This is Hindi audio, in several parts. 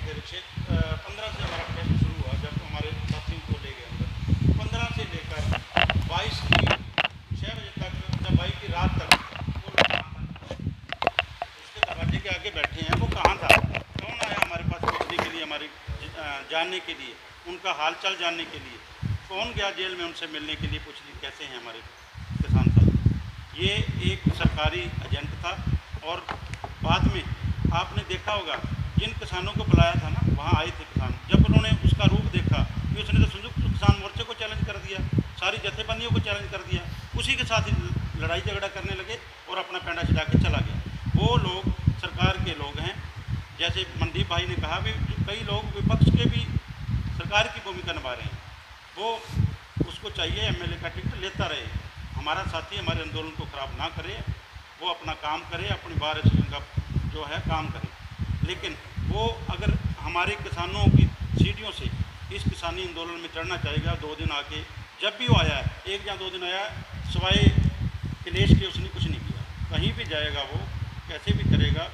फिर 15 से हमारा टेस्ट शुरू हुआ, जब हमारे साथियों को ले गए अंदर 15 से लेकर 22 की 6 बजे तक, जब 22 की रात तक वो लोग कहाँ था, उसके दरवाजे के आगे बैठे हैं, वो कहाँ था, कौन आया हमारे पास पूछने के लिए, हमारी जानने के लिए, उनका हालचाल जानने के लिए, कौन गया जेल में उनसे मिलने के लिए, पूछने कैसे हैं हमारे किसान साथी। ये एक सरकारी एजेंट था। और बाद में आपने देखा होगा, जिन किसानों को बुलाया था ना, वहाँ आए थे किसान, जब उन्होंने उसका रूप देखा कि उसने तो संयुक्त किसान मोर्चे को चैलेंज कर दिया, सारी जथेबंदियों को चैलेंज कर दिया, उसी के साथ ही लड़ाई झगड़ा करने लगे और अपना पैंडा छिड़ा के चला गया। वो लोग सरकार के लोग हैं। जैसे मनदीप भाई ने कहा भी, कई लोग विपक्ष के भी सरकार की भूमिका निभा रहे हैं, वो उसको चाहिए एमएलए का टिकट लेता रहे, हमारा साथी हमारे आंदोलन को ख़राब ना करे, वो अपना काम करे, अपनी बार का जो है काम करे। लेकिन वो अगर हमारे किसानों की सीढ़ियों से इस किसानी आंदोलन में चढ़ना चाहेगा, 2 दिन आके, जब भी वो आया है, 1 या 2 दिन आया, सिवाय क्लेश के उसने कुछ नहीं किया। कहीं भी जाएगा वो कैसे भी करेगा,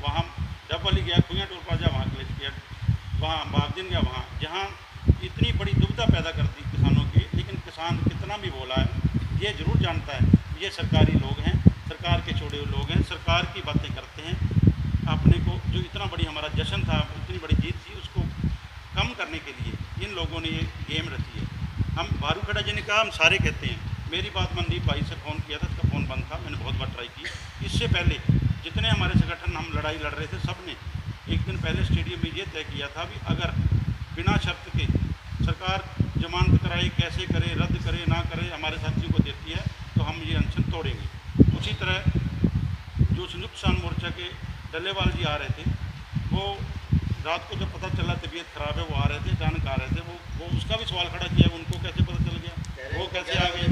वहाँ डबल गया, खुइया टोल प्लाजा वहाँ क्लेश किया, वहाँ बागदिन गया, वहाँ जहाँ इतनी बड़ी दुविधा पैदा करती किसानों की। लेकिन किसान कितना भी बोला है, ये ज़रूर जानता है ये सरकारी लोग हैं, सरकार के छोड़े हुए लोग हैं, सरकार की बातें करते हैं। अपने को जो इतना बड़ी हमारा जश्न था, इतनी बड़ी जीत थी, उसको कम करने के लिए इन लोगों ने ये गेम रची है। हम भारूखेड़ा जी ने कहा, हम सारे कहते हैं, मेरी बात मनदीप भाई से फ़ोन किया था, उसका फ़ोन बंद था, मैंने बहुत बार ट्राई की। इससे पहले जितने हमारे संगठन हम लड़ाई लड़ रहे थे, सब ने एक दिन पहले स्टेडियम में ये तय किया था भी अगर बिना शर्त के सरकार जमानत कराए, कैसे करे, रद्द करे ना करे, हमारे साथियों को देती है तो हम ये अनशन तोड़ेंगे। उसी तरह जो संयुक्त किसान मोर्चा के डल्लेवाल जी आ रहे थे, वो रात को जब पता चला तबीयत ख़राब है, वो आ रहे थे, अचानक आ रहे थे, वो उसका भी सवाल खड़ा किया, उनको कैसे पता चल गया, वो कैसे आ गए,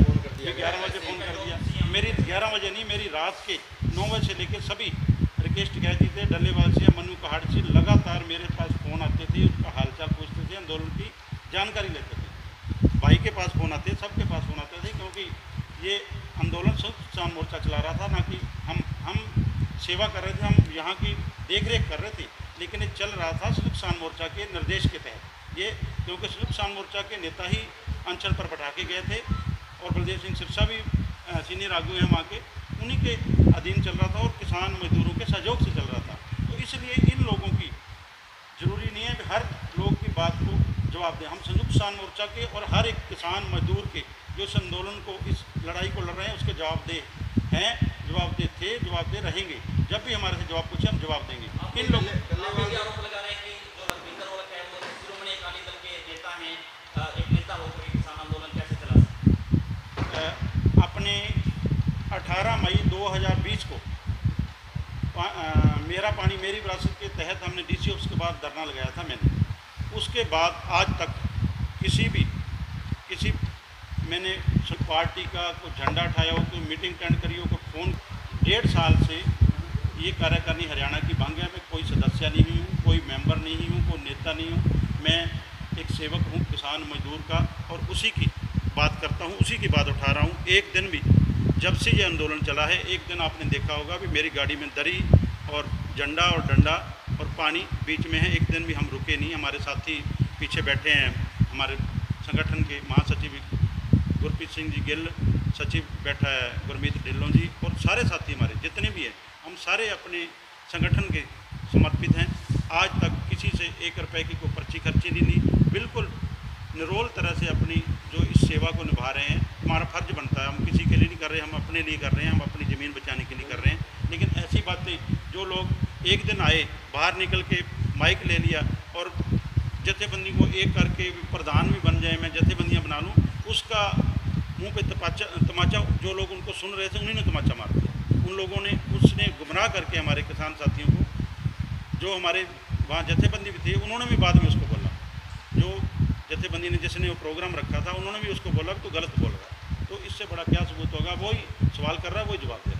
11 बजे फ़ोन कर दिया। मेरी 11 बजे नहीं, मेरी रात के 9 बजे से लेकर सभी रिक्वेस्ट कहती थे, डल्लेवाल से, मनु कहाड़ से लगातार मेरे पास फ़ोन आते थे, उसका हालचाल पूछते थे, आंदोलन की जानकारी लेते थे। भाई के पास फ़ोन आते, सबके पास फ़ोन आते थे, क्योंकि ये आंदोलन संयुक्त किसान मोर्चा चला रहा था, ना कि हम सेवा कर रहे थे, हम यहाँ की देख रेख कर रहे थे। लेकिन ये चल रहा था संयुक्त किसान मोर्चा के निर्देश के तहत, ये क्योंकि संयुक्त किसान मोर्चा के नेता ही अंचल पर बैठा के गए थे, और बलदेव सिंह सिरसा भी सीनियर आगू हैं वहाँ के, उन्हीं के अधीन चल रहा था और किसान मजदूरों के सहयोग से चल रहा था। तो इसलिए इन लोगों की ज़रूरी नहीं है कि हर लोग की बात को जवाब दें। हम संयुक्त किसान मोर्चा के और हर एक किसान मजदूर के जो इस आंदोलन को, इस लड़ाई को लड़ रहे हैं, उसके जवाबदेह हैं, जवाबदेह थे, जवाबदेह रहेंगे। जब भी हमारे से जवाब पूछे, हम जवाब देंगे। इन लोग आरोप लगा रहे हैं कि जो रविंदर औलख है वो शिरोमणि अकाली दल के नेता हैं, एक नेता होकर किसान आंदोलन कैसे चला सकते? अपने 18 मई 2020 को मेरा पानी मेरी विरासत के तहत हमने डीसी ऑफिस के बाद धरना लगाया था मैंने। उसके बाद आज तक किसी मैंने पार्टी का कोई झंडा उठाया हो, कोई मीटिंग अटेंड करी हो, कोई फ़ोन, 1.5 साल से ये कार्यकारिणी हरियाणा की भांग है। मैं कोई सदस्य नहीं हूँ, कोई मेंबर नहीं हूँ, कोई नेता नहीं हूँ। मैं एक सेवक हूँ किसान मजदूर का, और उसी की बात करता हूँ, उसी की बात उठा रहा हूँ। एक दिन भी जब से ये आंदोलन चला है, एक दिन आपने देखा होगा भी मेरी गाड़ी में दरी और झंडा और डंडा और पानी बीच में है, एक दिन भी हम रुके नहीं। हमारे साथी पीछे बैठे हैं, हमारे संगठन के महासचिव गुरप्रीत सिंह जी गिल, सचिव बैठा है गुरमीत ढिल्लों जी, और सारे साथी हमारे जितने भी हैं, हम सारे अपने संगठन के समर्पित हैं। आज तक किसी से 1 रुपये की कोई पर्ची खर्ची नहीं ली, बिल्कुल निरोल तरह से अपनी जो इस सेवा को निभा रहे हैं। हमारा फ़र्ज बनता है, हम किसी के लिए नहीं कर रहे, हम अपने लिए कर रहे हैं, हम अपनी ज़मीन बचाने के लिए कर रहे हैं। लेकिन ऐसी बातें, जो लोग एक दिन आए, बाहर निकल के माइक ले लिया और जथेबंदी को एक करके प्रधान भी बन जाए, मैं जथेबंदियाँ बना लूँ, उसका मुंह पे तमाचा जो लोग उनको सुन रहे थे उन्हीं ने तमाचा मार दिया। उन लोगों ने, उसने गुमराह करके हमारे किसान साथियों को, जो हमारे वहाँ जथेबंदी भी थे, उन्होंने भी बाद में उसको बोला, जो जथेबंदी ने जिसने वो प्रोग्राम रखा था, उन्होंने भी उसको बोला कि तू गलत बोल रहा है। तो इससे बड़ा क्या सबूत होगा? वही सवाल कर रहा है, वही जवाब दे